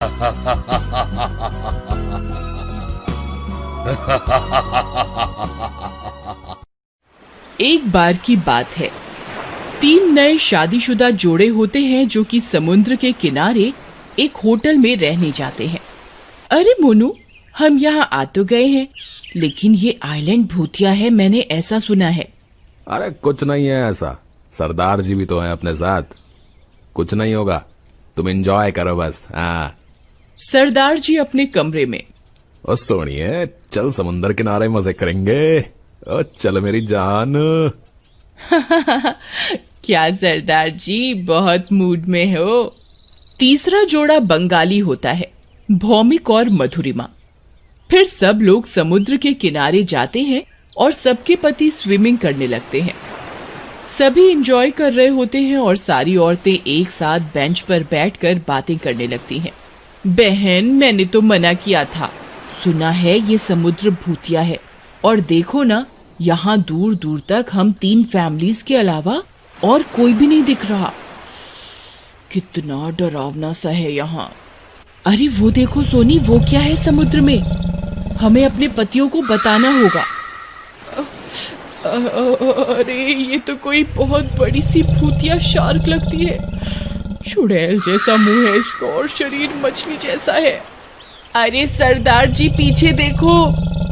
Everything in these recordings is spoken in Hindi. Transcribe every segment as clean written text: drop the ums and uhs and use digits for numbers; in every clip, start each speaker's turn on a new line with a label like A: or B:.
A: एक बार की बात है, 3 नए शादीशुदा जोड़े होते हैं जो कि समुद्र के किनारे एक होटल में रहने जाते हैं। अरे मोनू, हम यहाँ आ तो गए हैं, लेकिन ये आइलैंड भूतिया है, मैंने ऐसा सुना है।
B: अरे कुछ नहीं है ऐसा, सरदार जी भी तो हैं अपने साथ, कुछ नहीं होगा, तुम एंजॉय करो बस। हाँ।
A: सरदार जी अपने कमरे में।
B: ओ सोनिए, चल समुद्र किनारे मजे करेंगे। ओ चल मेरी जान।
A: क्या सरदार जी बहुत मूड में हो। तीसरा जोड़ा बंगाली होता है, भौमिक और मधुरिमा। फिर सब लोग समुद्र के किनारे जाते हैं और सबके पति स्विमिंग करने लगते हैं। सभी एंजॉय कर रहे होते हैं और सारी औरतें एक साथ बेंच पर बैठकर बातें करने लगती हैं। बहन, मैंने तो मना किया था, सुना है ये समुद्र भूतिया है, और देखो ना, यहाँ दूर दूर तक हम 3 फैमिलीज के अलावा और कोई भी नहीं दिख रहा। कितना डरावना सा है यहाँ। अरे वो देखो सोनी, वो क्या है समुद्र में, हमें अपने पतियों को बताना होगा। अरे ये तो कोई बहुत बड़ी सी भूतिया शार्क लगती है। चुड़ैल जैसा मुंह है इसका और शरीर मछली जैसा है। अरे सरदार जी पीछे देखो,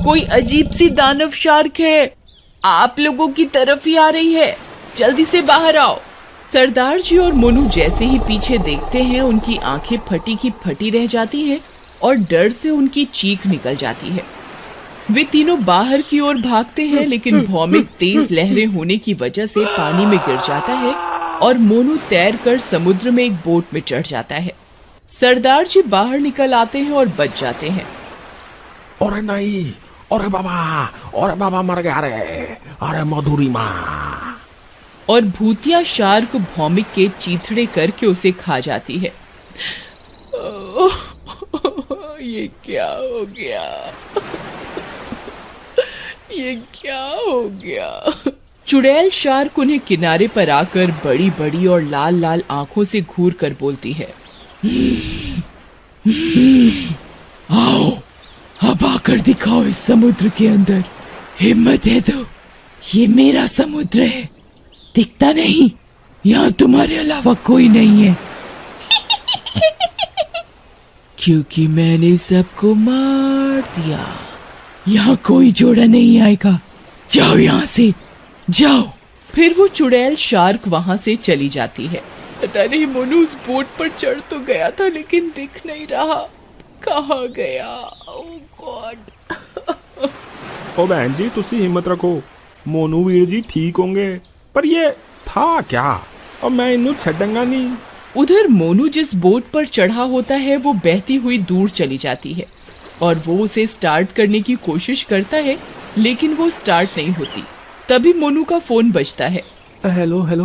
A: कोई अजीब सी दानव शार्क है, आप लोगों की तरफ ही आ रही है, जल्दी से बाहर आओ। सरदार जी और मोनू जैसे ही पीछे देखते हैं, उनकी आंखें फटी की फटी रह जाती हैं और डर से उनकी चीख निकल जाती है। वे तीनों बाहर की ओर भागते हैं, लेकिन भौमिक तेज लहरें होने की वजह से पानी में गिर जाता है और मोनू तैरकर समुद्र में एक बोट में चढ़ जाता है। सरदार जी बाहर निकल आते हैं और बच जाते हैं।
B: अरे नहीं, अरे बाबा मर गया रे, अरे मधुरिमा।
A: और भूतिया शार्क भौमिक के चीथड़े करके उसे खा जाती है। ये क्या हो गया, ये क्या हो गया। चुड़ैल शार्क उन्हें किनारे पर आकर बड़ी बड़ी और लाल लाल आंखों से घूर कर बोलती है, आओ अब आकर दिखाओ इस समुद्र के अंदर, हिम्मत है तो, ये मेरा समुद्र है, दिखता नहीं, यहाँ तुम्हारे अलावा कोई नहीं है। क्योंकि मैंने सबको मार दिया, यहाँ कोई जोड़ा नहीं आएगा, जाओ यहाँ से, जाओ। फिर वो चुड़ैल शार्क वहाँ से चली जाती है। पता नहीं मोनू उस बोट पर चढ़ तो गया था, लेकिन दिख नहीं रहा, कहाँ गया। ओह गॉड।
B: ओ बहन जी, तुसी हिम्मत रखो, मोनू वीर जी ठीक होंगे, पर ये था क्या, और मैं इन्हू छड़ूंगा नहीं।
A: उधर मोनू जिस बोट पर चढ़ा होता है वो बहती हुई दूर चली जाती है और वो उसे स्टार्ट करने की कोशिश करता है, लेकिन वो स्टार्ट नहीं होती। तभी मोनू का फोन बजता है।
B: हेलो हेलो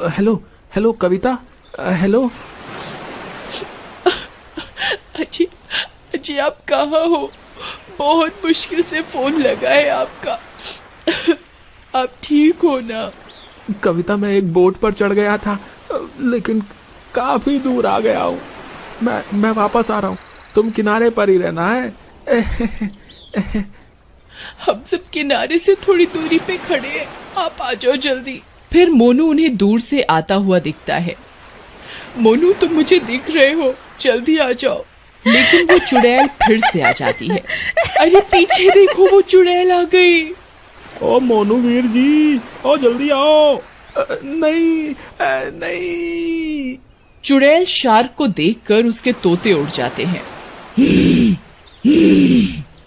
B: हेलो हेलो कविता, हेलो।
A: अजी आप कहाँ हो, बहुत मुश्किल से फोन लगा है आपका, आप ठीक हो ना।
B: कविता, मैं एक बोट पर चढ़ गया था, लेकिन काफी दूर आ गया हूँ, मैं वापस आ रहा हूँ, तुम किनारे पर ही रहना है।
A: हम सब किनारे से थोड़ी दूरी पे खड़े हैं, आप आ जाओ जल्दी। फिर मोनू उन्हें दूर से आता हुआ दिखता है। मोनू, तुम मुझे दिख रहे हो, जल्दी आ जाओ। लेकिन वो चुड़ैल फिर से आ जाती है। अरे पीछे देखो, वो चुड़ैल आ गई।
B: ओ मोनू वीर जी, ओ जल्दी आओ। नहीं नहीं।
A: चुड़ैल शार्क को देखकर उसके तोते उड़ जाते हैं।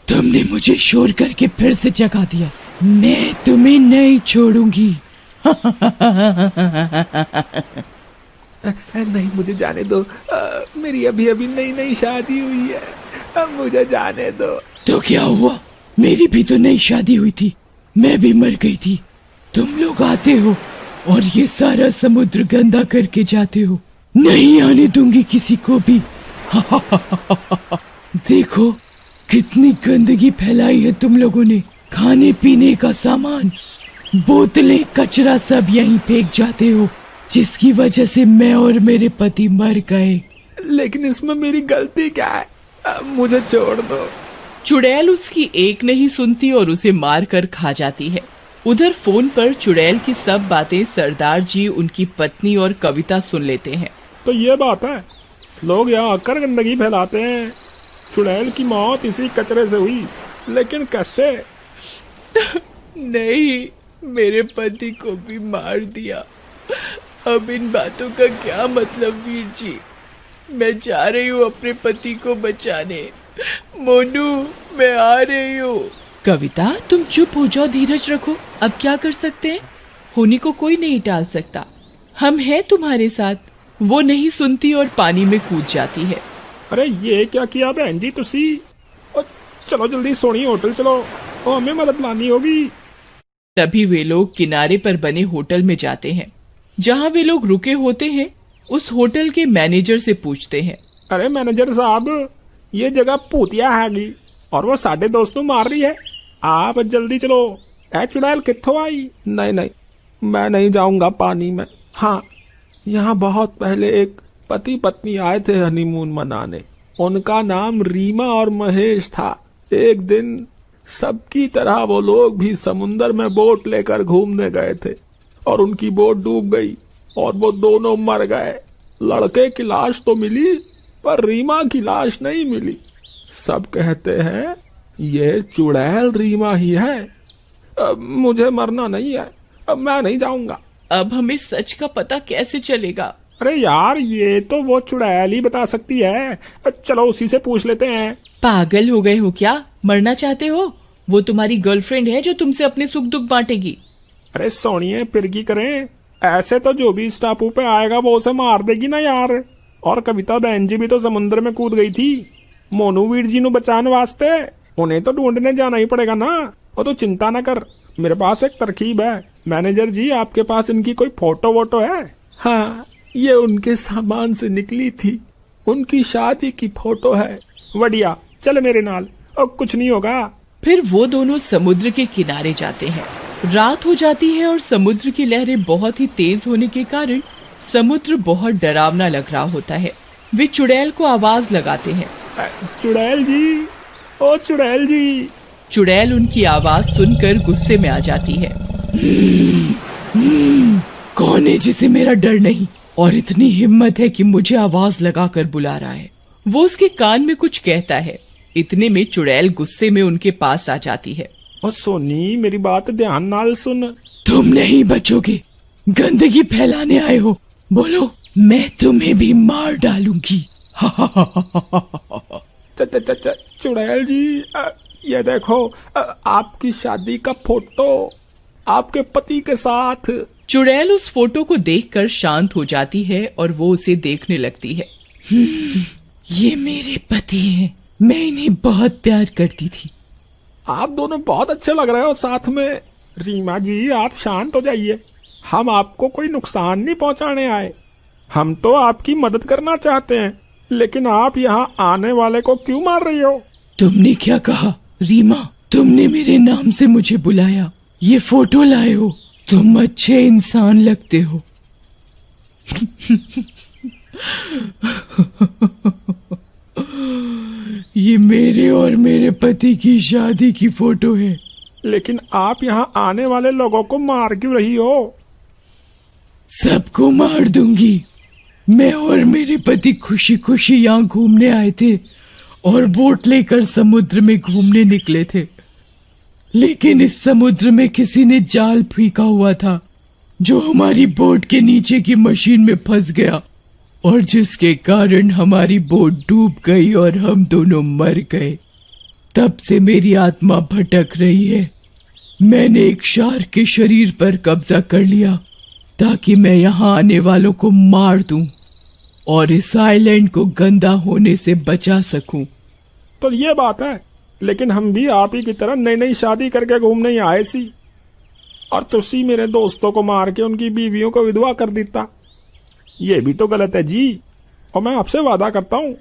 A: तुमने मुझे शोर करके फिर से जगा दिया, मैं तुम्हें नहीं छोड़ूंगी।
B: नहीं, मुझे जाने दो, मेरी अभी अभी नई नई शादी हुई है, अब मुझे जाने दो।
A: तो क्या हुआ, मेरी भी तो नई शादी हुई थी, मैं भी मर गई थी, तुम लोग आते हो और ये सारा समुद्र गंदा करके जाते हो, नहीं आने दूंगी किसी को भी। देखो कितनी गंदगी फैलाई है तुम लोगों ने, खाने पीने का सामान, बोतलें, कचरा सब यहीं फेंक जाते हो, जिसकी वजह से मैं और मेरे पति मर गए।
B: लेकिन इसमें मेरी गलती क्या है? मुझे छोड़ दो।
A: चुड़ैल उसकी एक नहीं सुनती और उसे मार कर खा जाती है। उधर फोन पर चुड़ैल की सब बातें सरदार जी, उनकी पत्नी और कविता सुन लेते हैं।
B: तो ये बात है, लोग यहाँ आकर गंदगी फैलाते हैं। चुड़ैल की मौत इसी कचरे से हुई, लेकिन कैसे?
A: नहीं, मेरे पति को भी मार दिया। अब इन बातों का क्या मतलब वीर जी? मैं जा रही हूँ अपने पति को बचाने। मोनू, मैं आ रही हूँ। कविता, तुम चुप हो जाओ, धीरज रखो। अब क्या कर सकते हैं? होनी को कोई नहीं टाल सकता। हम हैं तुम्हारे साथ। वो नहीं सुनती और पानी में कूद जाती है।
B: अरे ये क्या किया बहन जी तुसी? चलो जल्दी सोनी होटल चलो, और हमें मदद लानी होगी।
A: तभी वे लोग किनारे पर बने होटल में जाते हैं। जहाँ वे लोग रुके होते हैं, उस होटल के मैनेजर से पूछते हैं।
B: अरे मैनेजर साहब, ये जगह पूतिया हैगी और वो साढ़े दोस्त मार रही है। आप जल्दी चलो। ऐ चुड़ैल कित्थों आई? नहीं नहीं, मैं नहीं जाऊंगा पानी में। हाँ, यहाँ बहुत पहले एक पति पत्नी आए थे हनीमून मनाने। उनका नाम रीमा और महेश था। एक दिन सबकी तरह वो लोग भी समुन्दर में बोट लेकर घूमने गए थे और उनकी बोट डूब गई और वो दोनों मर गए। लड़के की लाश तो मिली पर रीमा की लाश नहीं मिली। सब कहते हैं ये चुड़ैल रीमा ही है। अब मुझे मरना नहीं है, अब मैं नहीं जाऊंगा।
A: अब हमें सच का पता कैसे चलेगा?
B: अरे यार, ये तो वो चुड़ैल ही बता सकती है। चलो उसी से पूछ लेते हैं।
A: पागल हो गए हो क्या? मरना चाहते हो? वो तुम्हारी गर्लफ्रेंड है जो तुमसे अपने सुख दुख बांटेगी।
B: अरे सोनिए, फिरकी करें। ऐसे तो जो भी इस टापू पे आएगा वो उसे मार देगी ना यार। और कविता बहन जी भी तो समुद्र में कूद गई थी मोनू वीर जी नु बचाने वास्ते। उन्हें तो ढूंढने जाना ही पड़ेगा ना। वो तो चिंता न कर, मेरे पास एक तरकीब है। मैनेजर जी, आपके पास इनकी कोई फोटो वोटो है? हाँ, ये उनके सामान से निकली थी। उनकी शादी की फोटो है। बढ़िया, चल मेरे नाल, और कुछ नहीं होगा।
A: फिर वो दोनों समुद्र के किनारे जाते हैं। रात हो जाती है और समुद्र की लहरें बहुत ही तेज होने के कारण समुद्र बहुत डरावना लग रहा होता है। वे चुड़ैल को आवाज लगाते हैं।
B: चुड़ैल जी, ओ चुड़ैल जी।
A: चुड़ैल उनकी आवाज सुनकर गुस्से में आ जाती है। कौन है जिसे मेरा डर नहीं और इतनी हिम्मत है कि मुझे आवाज लगाकर बुला रहा है? वो उसके कान में कुछ कहता है। इतने में चुड़ैल गुस्से में उनके पास आ जाती है।
B: ओ सोनी, मेरी बात ध्यान नाल सुन।
A: तुम नहीं बचोगे, गंदगी फैलाने आए हो। बोलो, मैं तुम्हें भी मार डालूंगी।
B: चुड़ैल जी, ये देखो, आपकी शादी का फोटो आपके पति के साथ।
A: चुड़ैल उस फोटो को देखकर शांत हो जाती है और वो उसे देखने लगती है। ये मेरे पति हैं, मैं इन्हें बहुत प्यार करती थी।
B: आप दोनों बहुत अच्छे लग रहे हो साथ में। रीमा जी, आप शांत हो जाइए। हम आपको कोई नुकसान नहीं पहुंचाने आए। हम तो आपकी मदद करना चाहते हैं, लेकिन आप यहाँ आने वाले को क्यों मार रही हो?
A: तुमने क्या कहा रीमा? तुमने मेरे नाम से मुझे बुलाया, ये फोटो लाए हो। तुम अच्छे इंसान लगते हो। ये मेरे और मेरे पति की शादी की फोटो है।
B: लेकिन आप यहाँ आने वाले लोगों को मार क्यों रही हो?
A: सबको मार दूंगी। मैं और मेरे पति खुशी खुशी यहाँ घूमने आए थे और बोट लेकर समुद्र में घूमने निकले थे। लेकिन इस समुद्र में किसी ने जाल फेंका हुआ था जो हमारी बोट के नीचे की मशीन में फंस गया और जिसके कारण हमारी बोट डूब गई और हम दोनों मर गए। तब से मेरी आत्मा भटक रही है। मैंने एक शार्क के शरीर पर कब्जा कर लिया ताकि मैं यहाँ आने वालों को मार दूं और इस आइलैंड को गंदा होने से बचा सकूं।
B: तो ये बात है, लेकिन हम भी आप ही की तरह नई नई शादी करके घूमने ही आए सी, और तुसी मेरे दोस्तों को मार के उनकी बीवियों को विधवा कर देता। ये भी तो गलत है जी। और मैं आपसे वादा करता हूँ,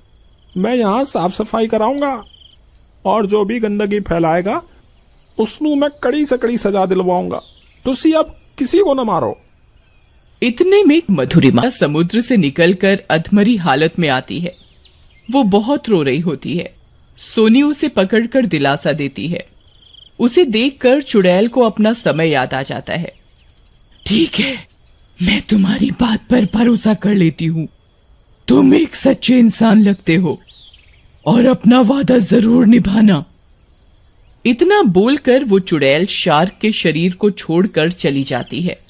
B: मैं यहाँ साफ सफाई कराऊंगा और जो भी गंदगी फैलाएगा उसनू मैं कड़ी से कड़ी सजा दिलवाऊंगा। तुसी अब किसी को न मारो।
A: इतने में मधुरिमा समुद्र से निकलकर अधमरी हालत में आती है। वो बहुत रो रही होती है। सोनी उसे पकड़कर दिलासा देती है। उसे देखकर चुड़ैल को अपना समय याद आ जाता है। ठीक है, मैं तुम्हारी बात पर भरोसा कर लेती हूँ। तुम एक सच्चे इंसान लगते हो और अपना वादा जरूर निभाना। इतना बोलकर वो चुड़ैल शार्क के शरीर को छोड़कर चली जाती है।